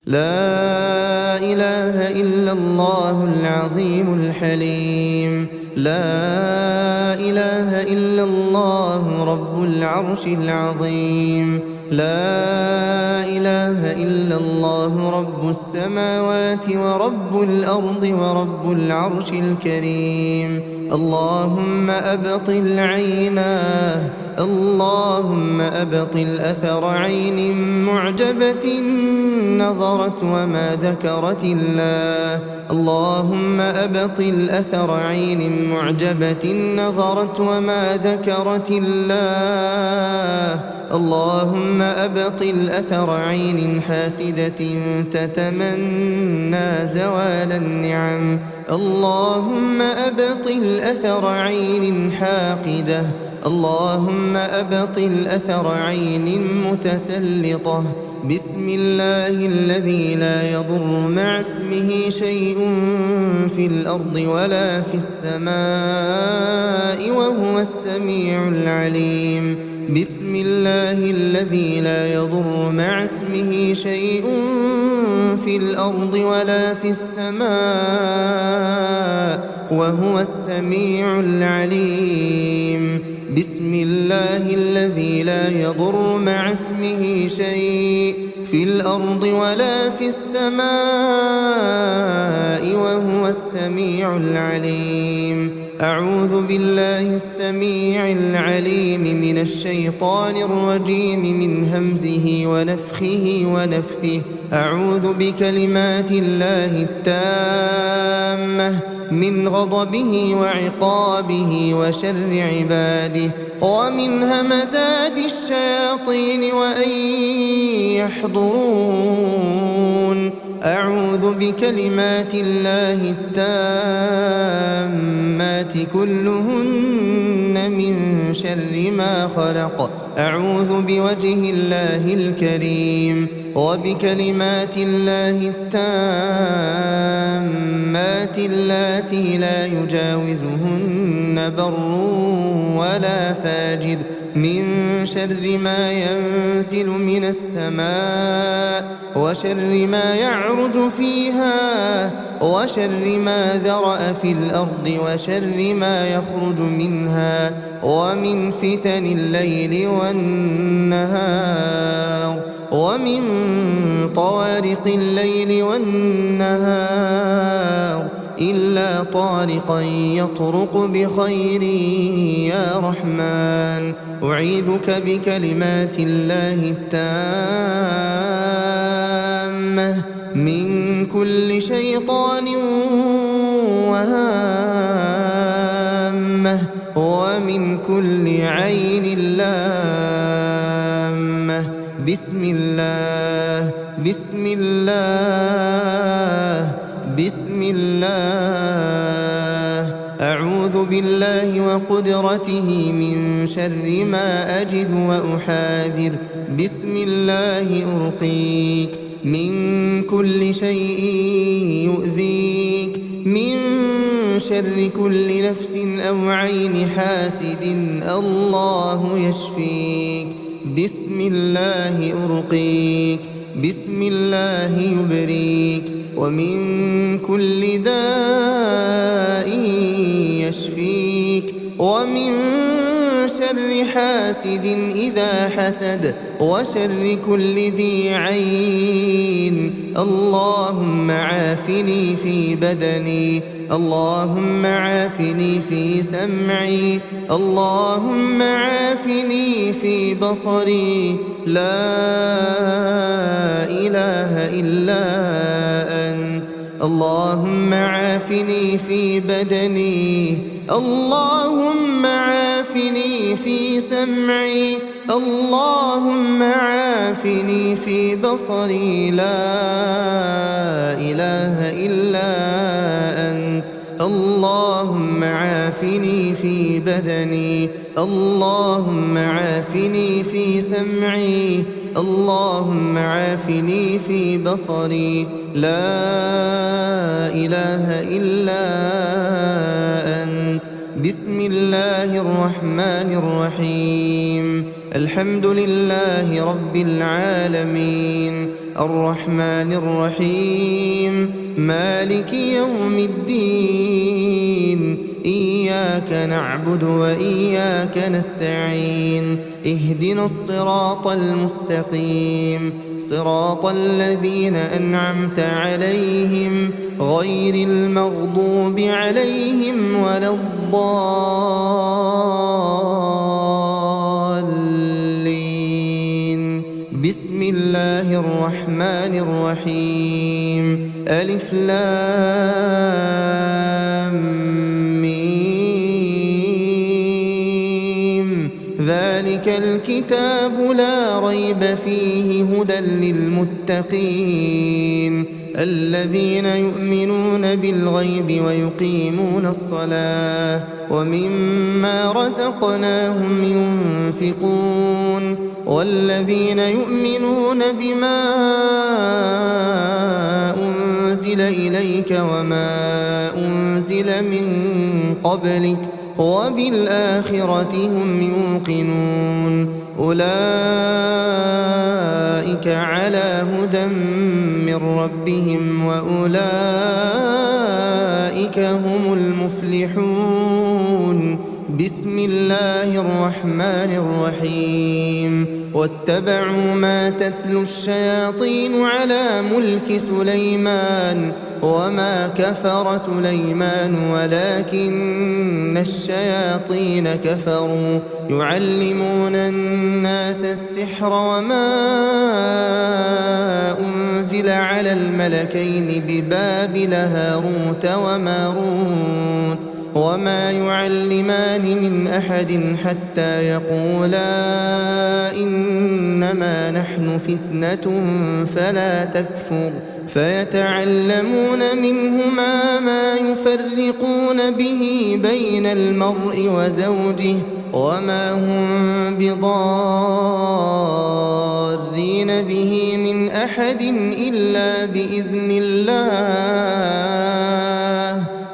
لا إله إلا الله العظيم الحليم. لا إله إلا الله رب العرش العظيم. لا إله إلا الله رب السماوات ورب الأرض ورب العرش الكريم. اللهم أبطل عيناه، اللهم أبطل أثر عين معجبة نظرت وما ذكرت الله. اللهم أبطل أثر عين معجبة نظرت وما ذكرت الله. اللهم أبطل أثر عين حاسدة تتمنى زوال النعم. اللهم أبطل أثر عين حاقدة. اللهم أبطل أثر عين متسلطة. بسم الله الذي لا يضر مع اسمه شيء في الأرض ولا في السماء وهو السميع العليم. بسم الله الذي لا يضر مع اسمه شيء في الأرض ولا في السماء وهو السميع العليم. بسم الله الذي لا يضر مع اسمه شيء في الأرض ولا في السماء وهو السميع العليم. أعوذ بالله السميع العليم من الشيطان الرجيم من همزه ونفخه ونفثه. أعوذ بكلمات الله التامة من غضبه وعقابه وشر عباده ومن همزات الشياطين وأن يحضرون. أعوذ بكلمات الله التامات كلهن من شر ما خلق. أعوذ بوجه الله الكريم وبكلمات الله التامات اللاتي لا يجاوزهن بر ولا فاجر من شر ما ينزل من السماء وشر ما يعرج فيها وشر ما ذرأ في الأرض وشر ما يخرج منها ومن فتن الليل والنهار ومن طوارق الليل والنهار إلا طارقا يطرق بخير يا رحمن. أعيذك بكلمات الله التامة من كل شيطان وهامة ومن كل عين لامة. بسم الله بسم الله بسم الله. أعوذ بالله وقدرته من شر ما أجد وأحاذر. بسم الله أرقيك من كل شيء يؤذيك من شر كل نفس أو عين حاسد الله يشفيك. بسم الله أرقيك بسم الله يبريك ومن كل داء يشفيك ومن شر حاسد إذا حسد وشر كل ذي عين. اللهم عافني في بدني اللهم عافني في سمعي اللهم عافني في بصري. لا إله إلا أنت. اللهم عافني في بدني اللهم عافني في سمعي اللهم عافني في بصري. لا إله إلا أنت. اللهم عافني في بدني اللهم عافني في سمعي اللهم عافني في بصري. لا إله إلا أنت. بسم الله الرحمن الرحيم. الحمد لله رب العالمين الرحمن الرحيم مالك يوم الدين إياك نعبد وإياك نستعين اهدنا الصراط المستقيم صراط الذين أنعمت عليهم غير المغضوب عليهم ولا الضالين بسم الله الرحمن الرحيم ألف لام ميم ذلك الكتاب لا ريب فيه هدى للمتقين الذين يؤمنون بالغيب ويقيمون الصلاة ومما رزقناهم ينفقون والذين يؤمنون بما أنزل إليك وما أنزل من قبلك وبالآخرة هم يوقنون أولئك على هدى من ربهم وأولئك هم المفلحون بسم الله الرحمن الرحيم واتبعوا ما تتلو الشياطين على ملك سليمان وما كفر سليمان ولكن الشياطين كفروا يعلمون الناس السحر وما أنزل على الملكين ببابل هاروت وماروت وما يعلمان من أحد حتى يقولا إنما نحن فتنة فلا تكفر فيتعلمون منهما ما يفرقون به بين المرء وزوجه وما هم بضارين به من أحد إلا بإذن الله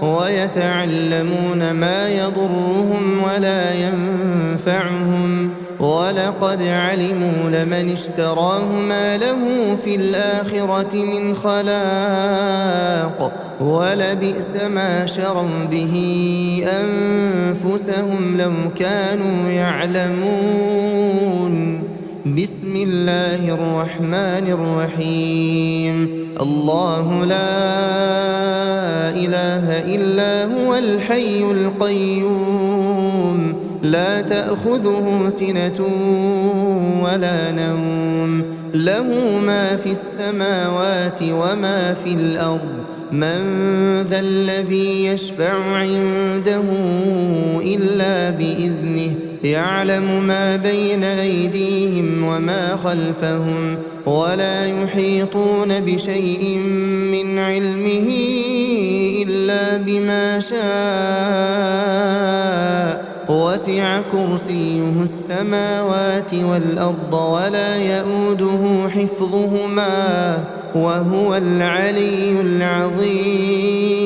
ويتعلمون ما يضرهم ولا ينفعهم ولقد علموا لمن اشتراه ما له في الآخرة من خلاق ولبئس ما شروا به أنفسهم لو كانوا يعلمون بسم الله الرحمن الرحيم الله لا إله إلا هو الحي القيوم لا تأخذه سنة ولا نوم له ما في السماوات وما في الأرض من ذا الذي يشفع عنده إلا بإذنه يعلم ما بين أيديهم وما خلفهم ولا يحيطون بشيء من علمه إلا بما شاء وسع كرسيه السماوات والأرض ولا يؤوده حفظهما وهو العلي العظيم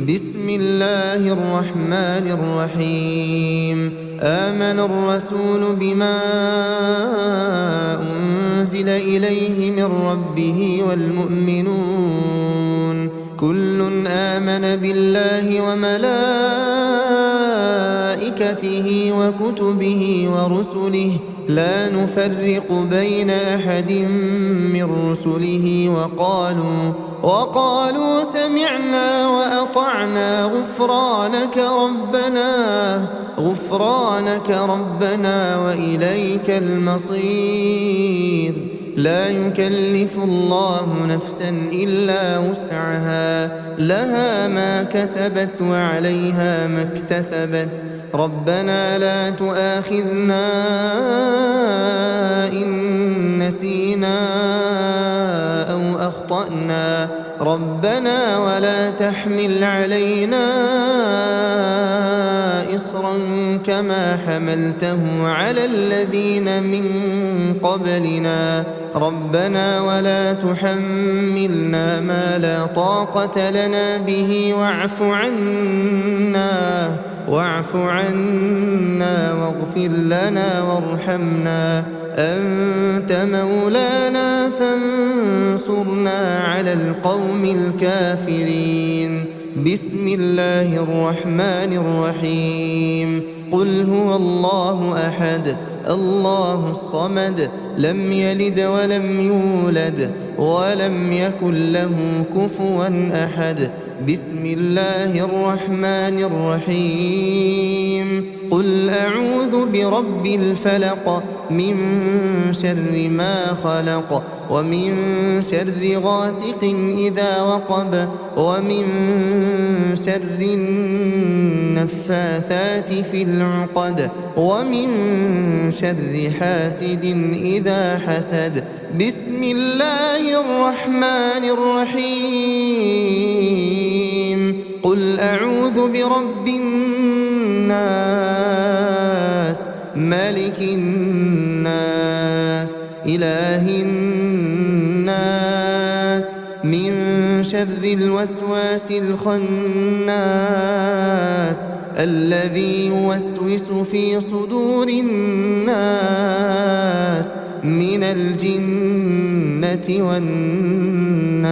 بسم الله الرحمن الرحيم آمن الرسول بما أنزل إليه من ربه والمؤمنون كل آمن بالله وملائكته وكتبه ورسله لا نفرق بين أحد من رسله وقالوا سمعنا وأطعنا غفرانك ربنا وإليك المصير لا يكلف الله نفسا إلا وسعها لها ما كسبت وعليها ما اكتسبت ربنا لا تؤاخذنا إن نسينا أو أخطأنا ربنا ولا تحمل علينا إصرا كما حملته على الذين من قبلنا ربنا ولا تحملنا ما لا طاقة لنا به واعف عنا واغفر لنا وارحمنا أنت مولانا فانصرنا على القوم الكافرين. بسم الله الرحمن الرحيم. قل هو الله أحد الله الصمد لم يلد ولم يولد ولم يكن له كفوا أحد. بسم الله الرحمن الرحيم. قل أعوذ برب الفلق من شر ما خلق ومن شر غاسق إذا وقب ومن شر النفاثات في العقد ومن شر حاسد إذا حسد. بسم الله الرحمن الرحيم. قل أعوذ برب الناس ملك الناس إله الناس من شر الوسواس الخناس الذي يوسوس في صدور الناس من الجنة والناس.